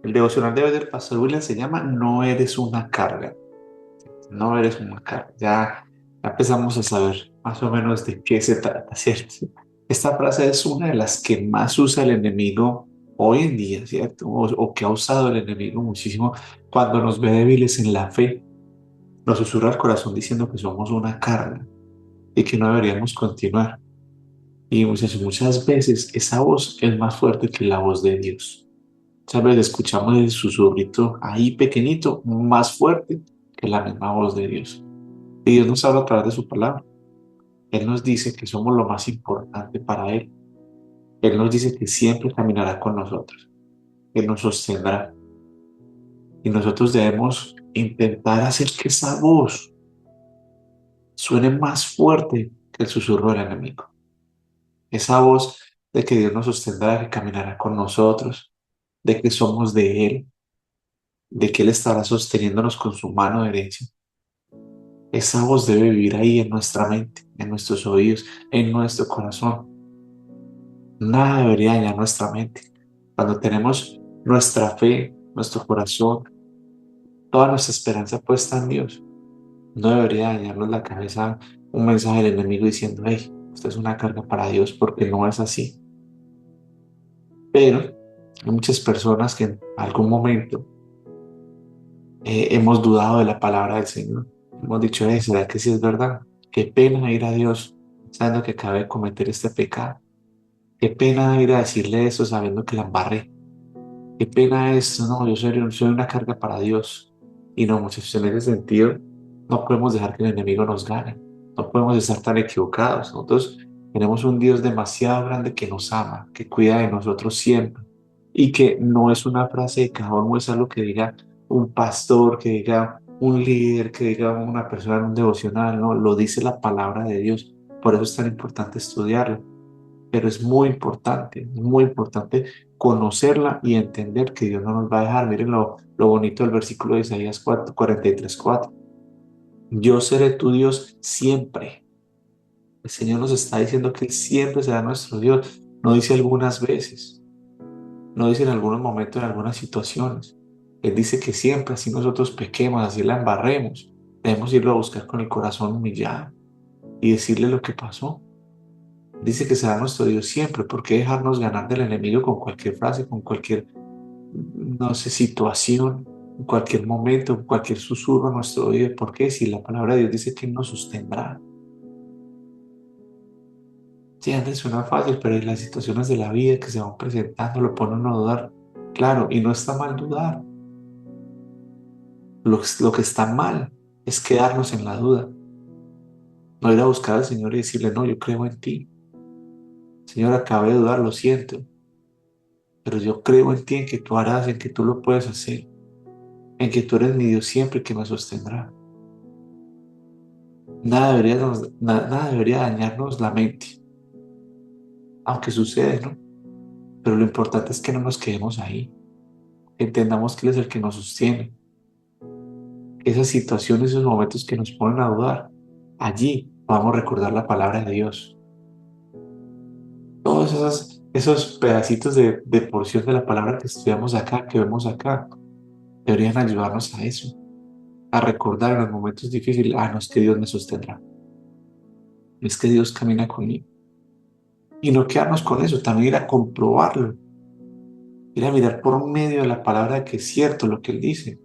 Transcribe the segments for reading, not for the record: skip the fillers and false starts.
El devocional de hoy del Pastor William se llama No eres una carga. No eres una carga. Ya empezamos a saber más o menos de qué se trata, ¿cierto? Esta frase es una de las que más usa el enemigo hoy en día, ¿cierto? O que ha usado el enemigo muchísimo cuando nos ve débiles en la fe. Nos susurra el corazón diciendo que somos una carga y que no deberíamos continuar. Y muchas veces esa voz es más fuerte que la voz de Dios. Muchas veces escuchamos el susurrito ahí pequeñito, más fuerte que la misma voz de Dios. Y Dios nos habla a través de su palabra. Él nos dice que somos lo más importante para Él. Él nos dice que siempre caminará con nosotros, que nos sostendrá. Y nosotros debemos intentar hacer que esa voz suene más fuerte que el susurro del enemigo. Esa voz de que Dios nos sostendrá, que caminará con nosotros, de que somos de Él, de que Él estará sosteniéndonos con su mano derecha. Esa voz debe vivir ahí en nuestra mente, en nuestros oídos, en nuestro corazón. Nada debería dañar nuestra mente. Cuando tenemos nuestra fe, nuestro corazón, toda nuestra esperanza puesta en Dios, no debería dañarnos la cabeza un mensaje del enemigo diciendo, hey, usted es una carga para Dios, porque no es así. Pero hay muchas personas que en algún momento hemos dudado de la palabra del Señor. Hemos dicho, ¿será que sí es verdad? Qué pena ir a Dios sabiendo que acabé de cometer este pecado. Qué pena ir a decirle eso sabiendo que la embarré. Qué pena esto, no, soy una carga para Dios. Y no, muchachos, en ese sentido, no podemos dejar que el enemigo nos gane. No podemos estar tan equivocados. Nosotros tenemos un Dios demasiado grande que nos ama, que cuida de nosotros siempre. Y que no es una frase de cajón, no es algo que diga un pastor, que diga un líder, que diga una persona en un devocional, no, lo dice la palabra de Dios. Por eso es tan importante estudiarla, pero es muy importante conocerla y entender que Dios no nos va a dejar. Miren lo bonito del versículo de Isaías 43:4. Yo seré tu Dios siempre. El Señor nos está diciendo que Él siempre será nuestro Dios. No dice algunas veces, no dice en algunos momentos, en algunas situaciones. Él dice que siempre, así nosotros pequemos, así la embarremos, debemos irlo a buscar con el corazón humillado y decirle lo que pasó. Dice que será nuestro Dios siempre. ¿Por qué dejarnos ganar del enemigo con cualquier frase, con cualquier, no sé, situación, en cualquier momento, en cualquier susurro a nuestro oído? ¿Por qué? Si la palabra de Dios dice que Él nos sostendrá. Sí, antes suena fácil, pero en las situaciones de la vida que se van presentando lo ponen a dudar. Claro, y no está mal dudar. Lo que está mal es quedarnos en la duda. No ir a buscar al Señor y decirle, no, yo creo en ti. Señor, acabé de dudar, lo siento, pero yo creo en ti, en que tú harás, en que tú lo puedes hacer, en que tú eres mi Dios siempre que me sostendrá. Nada debería dañarnos la mente, aunque sucede, ¿no? Pero lo importante es que no nos quedemos ahí, que entendamos que Él es el que nos sostiene. Esas situaciones, esos momentos que nos ponen a dudar, allí vamos a recordar la palabra de Dios. Todos esos pedacitos de porción de la palabra que estudiamos acá, que vemos acá, deberían ayudarnos a eso, a recordar en los momentos difíciles, no es que Dios me sostendrá, es que Dios camina conmigo. Y no quedarnos con eso, también ir a comprobarlo, ir a mirar por medio de la palabra que es cierto lo que Él dice.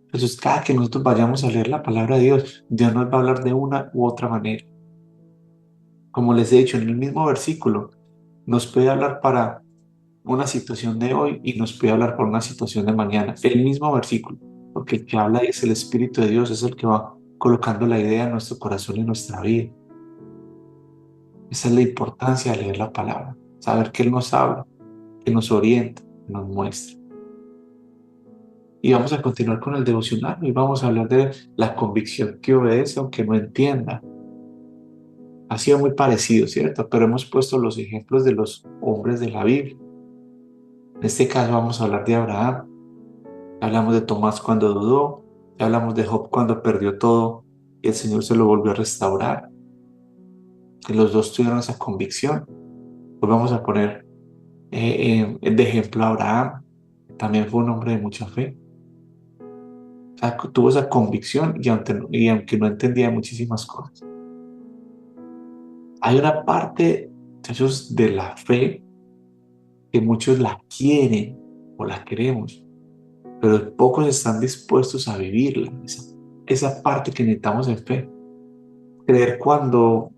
Entonces, cada que nosotros vayamos a leer la palabra de Dios, Dios nos va a hablar de una u otra manera. Como les he dicho, en el mismo versículo, nos puede hablar para una situación de hoy y nos puede hablar para una situación de mañana. El mismo versículo, porque el que habla es el Espíritu de Dios, es el que va colocando la idea en nuestro corazón y en nuestra vida. Esa es la importancia de leer la palabra, saber que Él nos habla, que nos orienta, que nos muestra. Y vamos a continuar con el devocional y vamos a hablar de la convicción que obedece aunque no entienda. Ha sido muy parecido, ¿cierto? Pero hemos puesto los ejemplos de los hombres de la Biblia. En este caso vamos a hablar de Abraham, hablamos de Tomás cuando dudó, ya hablamos de Job cuando perdió todo y el Señor se lo volvió a restaurar. Que los dos tuvieron esa convicción. Pues vamos a poner de ejemplo a Abraham. también fue un hombre de mucha fe. O sea, tuvo esa convicción y aunque no entendía muchísimas cosas. Hay una parte, muchachos, de la fe que muchos la quieren o la queremos, pero pocos están dispuestos a vivirla. Esa parte que necesitamos en fe. Creer cuando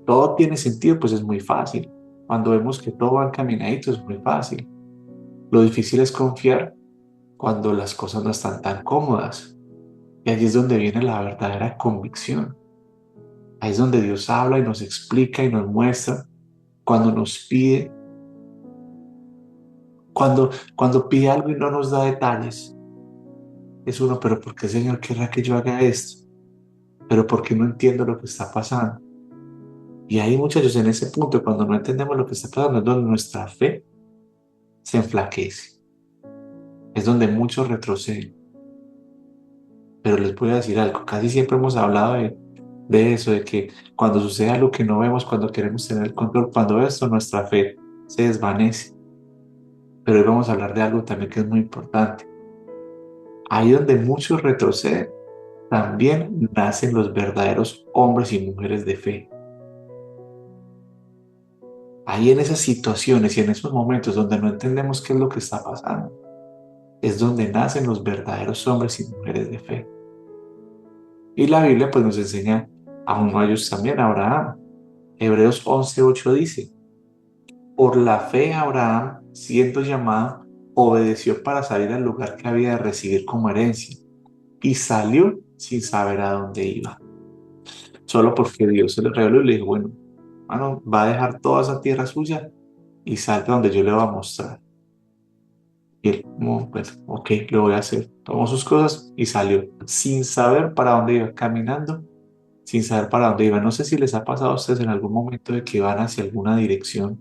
todo tiene sentido, pues es muy fácil. Cuando vemos que todo va encaminadito, es muy fácil. Lo difícil es confiar cuando las cosas no están tan cómodas. Y allí es donde viene la verdadera convicción. Ahí es donde Dios habla y nos explica y nos muestra cuando nos pide, cuando pide algo y no nos da detalles. Es uno, pero ¿por qué, Señor, querrá que yo haga esto? Pero ¿por qué no entiendo lo que está pasando? Y ahí, muchachos, en ese punto, cuando no entendemos lo que está pasando, es donde nuestra fe se enflaquece. Es donde muchos retroceden. Pero les voy a decir algo, casi siempre hemos hablado de eso, de que cuando sucede algo que no vemos, cuando queremos tener el control, cuando esto, nuestra fe se desvanece. Pero hoy vamos a hablar de algo también que es muy importante. Ahí donde muchos retroceden, también nacen los verdaderos hombres y mujeres de fe. Ahí en esas situaciones y en esos momentos donde no entendemos qué es lo que está pasando, es donde nacen los verdaderos hombres y mujeres de fe. Y la Biblia pues nos enseña a uno de ellos también, a Abraham. Hebreos 11:8 dice, por la fe Abraham, siendo llamado, obedeció para salir al lugar que había de recibir como herencia y salió sin saber a dónde iba. Solo porque Dios se le reveló y le dijo, bueno, mano, va a dejar toda esa tierra suya y salga donde yo le voy a mostrar. Y él, como, pues, ok, lo voy a hacer. Tomó sus cosas y salió sin saber para dónde iba, caminando sin saber para dónde iba. No sé si les ha pasado a ustedes en algún momento de que van hacia alguna dirección,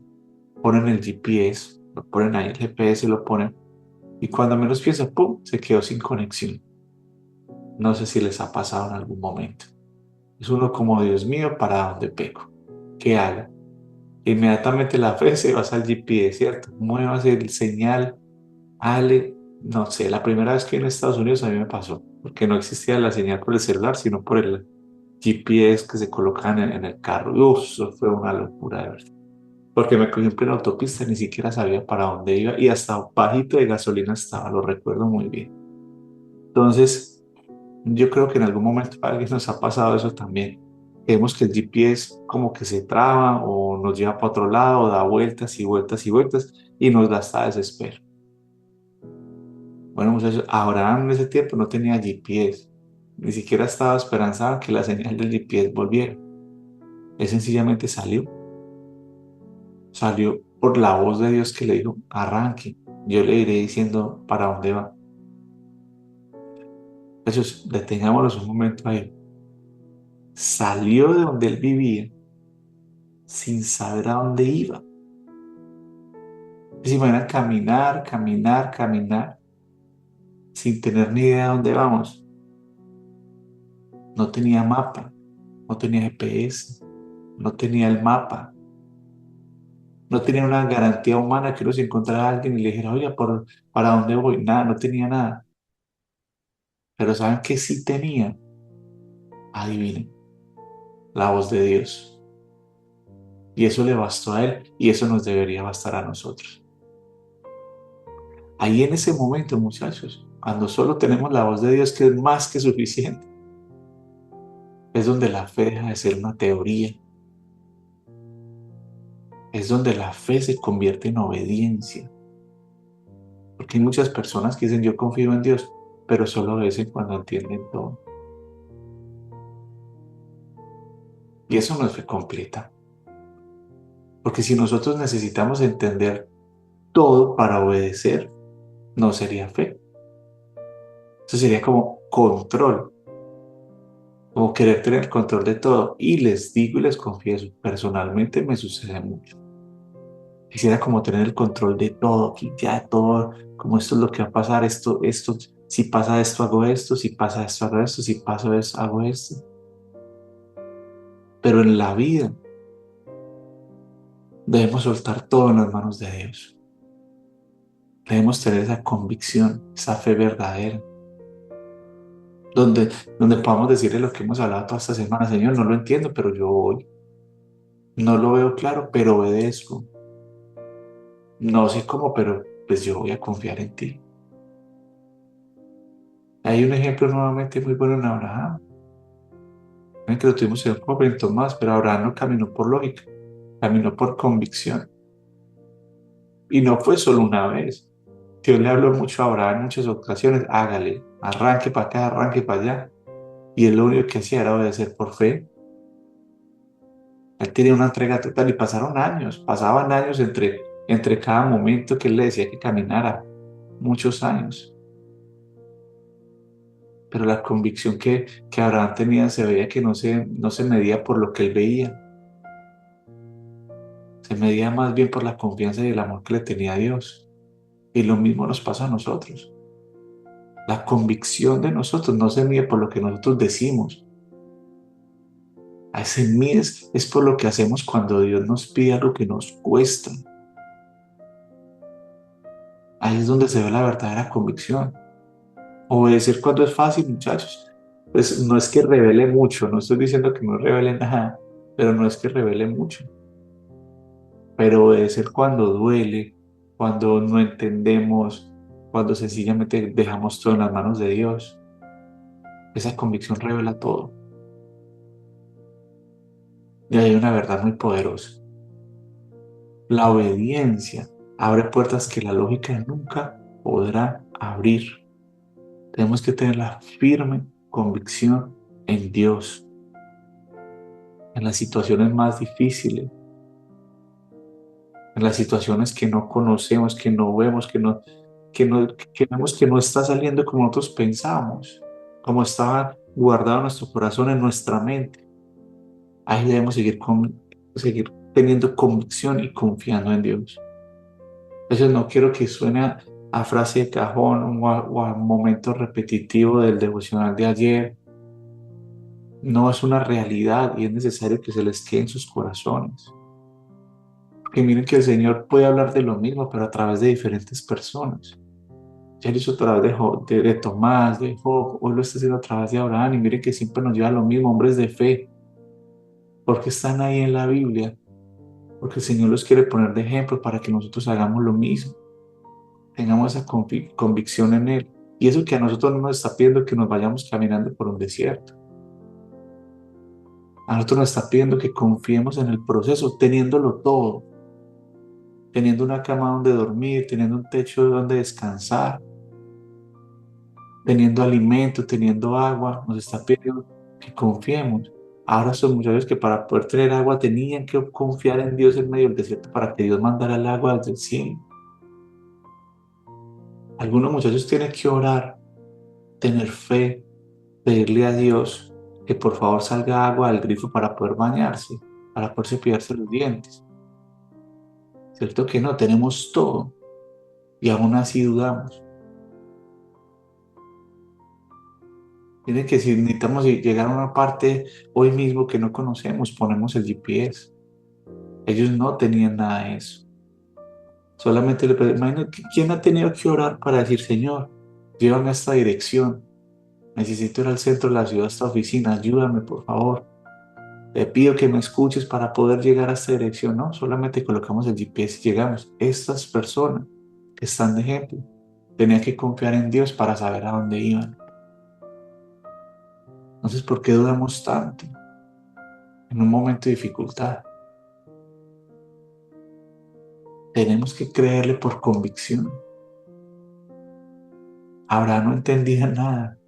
ponen el GPS, lo ponen ahí, el GPS lo ponen, y cuando menos piensan, ¡pum!, se quedó sin conexión. No sé si les ha pasado en algún momento. Es uno como, Dios mío, ¿para dónde pego? ¿Qué hago? Inmediatamente la fe se va al GPS, ¿cierto? Muevas el señal, Ale, no sé, la primera vez que vine a Estados Unidos a mí me pasó, porque no existía la señal por el celular, sino por el GPS que se colocan en el carro. Uf, eso fue una locura de verdad. Porque me cogí en plena autopista, ni siquiera sabía para dónde iba y hasta un bajito de gasolina estaba, lo recuerdo muy bien. Entonces, yo creo que en algún momento a alguien nos ha pasado eso también. Vemos que el GPS como que se traba o nos lleva para otro lado, da vueltas y vueltas y vueltas y nos da hasta desespero. Bueno, muchachos, Abraham en ese tiempo no tenía GPS, ni siquiera estaba esperanzado que la señal del GPS volviera. Él sencillamente salió por la voz de Dios que le dijo, arranque, yo le iré diciendo para dónde va. Muchachos, detengámonos un momento ahí. Salió de donde él vivía sin saber a dónde iba. Se imaginan caminar, caminar, caminar, sin tener ni idea de dónde vamos. No tenía mapa, no tenía GPS, no tenía el mapa. No tenía una garantía humana que uno se encontrara a alguien y le dijera, oye, ¿para dónde voy? Nada, no tenía nada. Pero ¿saben qué sí tenía? Adivinen, la voz de Dios. Y eso le bastó a él y eso nos debería bastar a nosotros. Ahí en ese momento, muchachos, cuando solo tenemos la voz de Dios, que es más que suficiente, es donde la fe deja de ser una teoría. Es donde la fe se convierte en obediencia. Porque hay muchas personas que dicen, yo confío en Dios, pero solo obedecen cuando entienden todo. Y eso no es fe completa. Porque si nosotros necesitamos entender todo para obedecer, no sería fe. Eso sería como control, como querer tener el control de todo. Y les digo y les confieso, personalmente me sucede mucho. Quisiera como tener el control de todo, aquí ya de todo, como esto es lo que va a pasar, esto, si pasa esto hago esto, si pasa esto hago esto, si pasa esto hago esto. Pero en la vida debemos soltar todo en las manos de Dios. Debemos tener esa convicción, esa fe verdadera, donde, donde podamos decirle lo que hemos hablado toda esta semana: Señor, no lo entiendo, pero yo voy. No lo veo claro, pero obedezco. No sé cómo, pero pues yo voy a confiar en ti. Hay un ejemplo nuevamente muy bueno en Abraham. Ven que lo tuvimos en un momento más, pero Abraham no caminó por lógica, caminó por convicción. Y no fue solo una vez. Dios le habló mucho a Abraham en muchas ocasiones: hágale, arranque para acá, arranque para allá. Y él lo único que hacía era obedecer por fe. Él tenía una entrega total y pasaban años entre cada momento que él le decía que caminara, muchos años. Pero la convicción que Abraham tenía se veía que no se medía por lo que él veía, se medía más bien por la confianza y el amor que le tenía a Dios. Y lo mismo nos pasa a nosotros. La convicción de nosotros no se mide por lo que nosotros decimos, se mide es por lo que hacemos cuando Dios nos pide algo que nos cuesta. Ahí es donde se ve la verdadera convicción. Obedecer cuando es fácil, muchachos. Pues no es que revele mucho, no estoy diciendo que no revele nada, pero no es que revele mucho. Pero obedecer cuando duele, cuando no entendemos, cuando sencillamente dejamos todo en las manos de Dios, esa convicción revela todo. Y hay una verdad muy poderosa. La obediencia abre puertas que la lógica nunca podrá abrir. Tenemos que tener la firme convicción en Dios, en las situaciones más difíciles, en las situaciones que no conocemos, que no vemos, que vemos que no está saliendo como nosotros pensamos, como estaba guardado en nuestro corazón, en nuestra mente. Ahí debemos seguir teniendo convicción y confiando en Dios. Entonces no quiero que suene a frase de cajón o a momento repetitivo del devocional de ayer. No, es una realidad y es necesario que se les quede en sus corazones. Que miren que el Señor puede hablar de lo mismo, pero a través de diferentes personas. Ya lo hizo a través de Tomás, de Job, hoy lo está haciendo a través de Abraham, y miren que siempre nos lleva a lo mismo: hombres de fe, porque están ahí en la Biblia, porque el Señor los quiere poner de ejemplo para que nosotros hagamos lo mismo, tengamos esa convicción en Él. Y eso que a nosotros no nos está pidiendo que nos vayamos caminando por un desierto. A nosotros nos está pidiendo que confiemos en el proceso, teniéndolo todo, teniendo una cama donde dormir, teniendo un techo donde descansar, teniendo alimento, teniendo agua. Nos está pidiendo que confiemos. Ahora son muchachos que para poder tener agua tenían que confiar en Dios en medio del desierto para que Dios mandara el agua desde el cielo. Algunos muchachos tienen que orar, tener fe, pedirle a Dios que por favor salga agua del grifo para poder bañarse, para poder cepillarse los dientes. ¿Cierto que no? Tenemos todo y aún así dudamos. Tiene que si necesitamos llegar a una parte hoy mismo que no conocemos, ponemos el GPS. Ellos no tenían nada de eso. Solamente imagino quién ha tenido que orar para decir: Señor, llévame a esta dirección. Necesito ir al centro de la ciudad, a esta oficina. Ayúdame, por favor. Te pido que me escuches para poder llegar a esta dirección. No, solamente colocamos el GPS y llegamos. Estas personas que están de ejemplo tenían que confiar en Dios para saber a dónde iban. Entonces, ¿por qué dudamos tanto en un momento de dificultad? Tenemos que creerle por convicción. Abraham no entendía nada,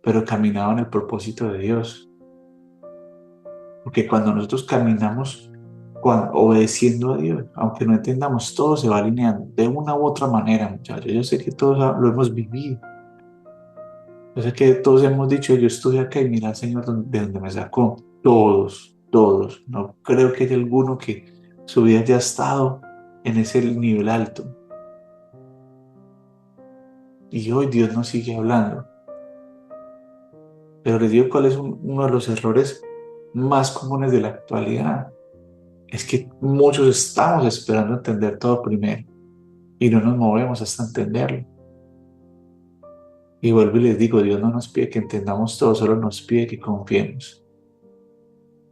pero caminaba en el propósito de Dios. Porque cuando nosotros caminamos obedeciendo a Dios, aunque no entendamos, todo se va alineando de una u otra manera, muchachos. Yo sé que todos lo hemos vivido. Yo sé que todos hemos dicho: yo estoy acá y mira al Señor de donde me sacó. Todos, todos. No creo que haya alguno que su vida haya estado en ese nivel alto. Y hoy Dios nos sigue hablando. Pero les digo cuál es uno de los errores más comunes de la actualidad. Es que muchos estamos esperando entender todo primero. y no nos movemos hasta entenderlo. Y vuelvo y les digo, Dios no nos pide que entendamos todo, solo nos pide que confiemos.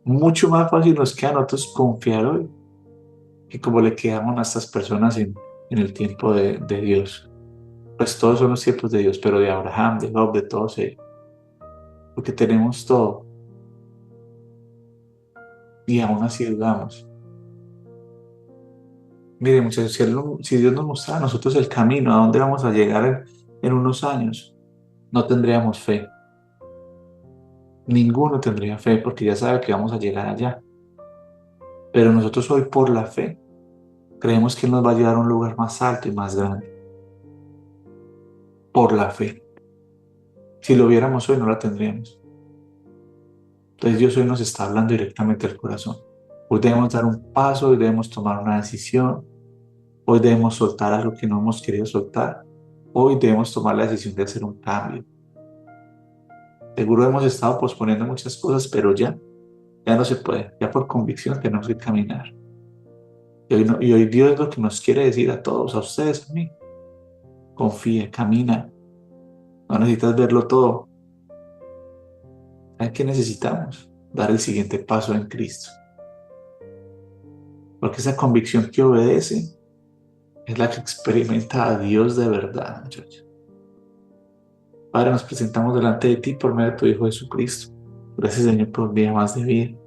Mucho más fácil nos queda a nosotros confiar hoy que como le quedamos a estas personas en el tiempo de Dios. Pues todos son los tiempos de Dios, pero de Abraham, de Job, de todos ellos. Porque tenemos todo y aún así dudamos. Mire, muchachos, si Dios nos mostrara a nosotros el camino, a dónde vamos a llegar en unos años, no tendríamos fe. Ninguno tendría fe porque ya sabe que vamos a llegar allá. Pero nosotros hoy por la fe creemos que Él nos va a llevar a un lugar más alto y más grande. Por la fe. Si lo viéramos hoy no la tendríamos. Entonces Dios hoy nos está hablando directamente al corazón. Hoy debemos dar un paso, hoy debemos tomar una decisión, hoy debemos soltar algo que no hemos querido soltar, hoy debemos tomar la decisión de hacer un cambio. Seguro hemos estado posponiendo muchas cosas, pero ya no se puede, ya por convicción tenemos que caminar. Y hoy Dios es lo que nos quiere decir a todos, a ustedes, a mí. Confía, camina, no necesitas verlo todo. ¿Saben qué necesitamos? Dar el siguiente paso en Cristo. Porque esa convicción que obedece es la que experimenta a Dios de verdad, muchachos. Padre, nos presentamos delante de ti por medio de tu Hijo Jesucristo. Gracias, Señor, por un día más de vida.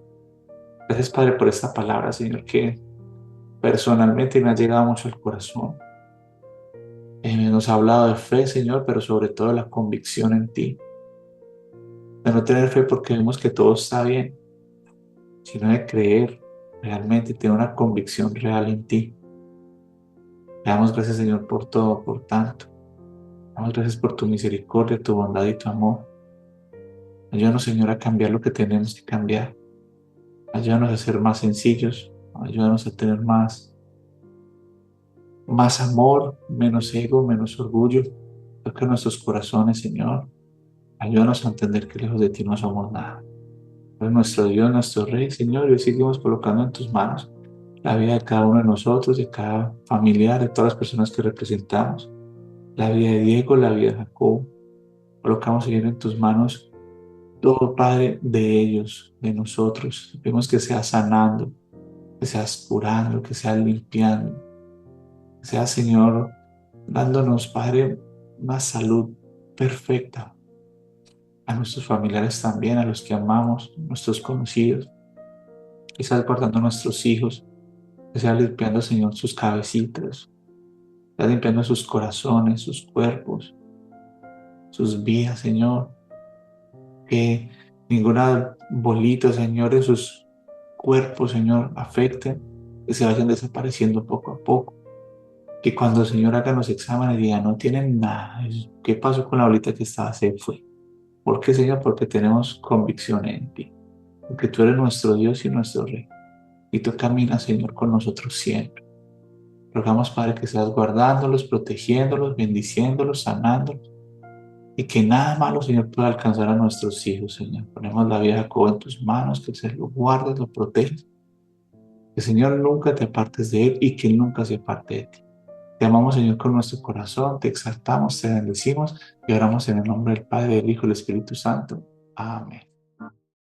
Gracias, Padre, por esta palabra, Señor, que personalmente me ha llegado mucho al corazón. Nos ha hablado de fe, Señor, pero sobre todo de la convicción en ti. De no tener fe porque vemos que todo está bien, sino de creer realmente, tener una convicción real en ti. Te damos gracias, Señor, por todo, por tanto. Damos gracias por tu misericordia, tu bondad y tu amor. Ayúdanos, Señor, a cambiar lo que tenemos que cambiar. Ayúdanos a ser más sencillos. Ayúdanos a tener más amor, menos ego, menos orgullo. Toca nuestros corazones, Señor. Ayúdanos a entender que lejos de ti no somos nada. Eres nuestro Dios, nuestro Rey, Señor, y hoy seguimos colocando en tus manos la vida de cada uno de nosotros, de cada familiar, de todas las personas que representamos. La vida de Diego, la vida de Jacob. Colocamos, Señor, en tus manos todo, Padre, de ellos, de nosotros. Pedimos que seas sanando, que seas curando, que seas limpiando, que seas, Señor, dándonos, Padre, una salud perfecta a nuestros familiares también, a los que amamos, nuestros conocidos, que seas guardando a nuestros hijos, que seas limpiando, Señor, sus cabecitas, que seas limpiando sus corazones, sus cuerpos, sus vidas, Señor, que ninguna bolita, Señor, en sus cuerpos, Señor, afecte, que se vayan desapareciendo poco a poco. Que cuando el Señor haga los exámenes diga, no tienen nada, ¿qué pasó con la bolita que estaba? Se fue. ¿Por qué, Señor? Porque tenemos convicción en ti, porque tú eres nuestro Dios y nuestro Rey, y tú caminas, Señor, con nosotros siempre. Rogamos, Padre, que seas guardándolos, protegiéndolos, bendiciéndolos, sanándolos, y que nada malo, Señor, pueda alcanzar a nuestros hijos, Señor. Ponemos la vida de Jacob en tus manos, que se lo guardes, lo proteges, que, Señor, nunca te apartes de él y que él nunca se aparte de ti. Te amamos, Señor, con nuestro corazón, te exaltamos, te bendecimos y oramos en el nombre del Padre, del Hijo y del Espíritu Santo. Amén.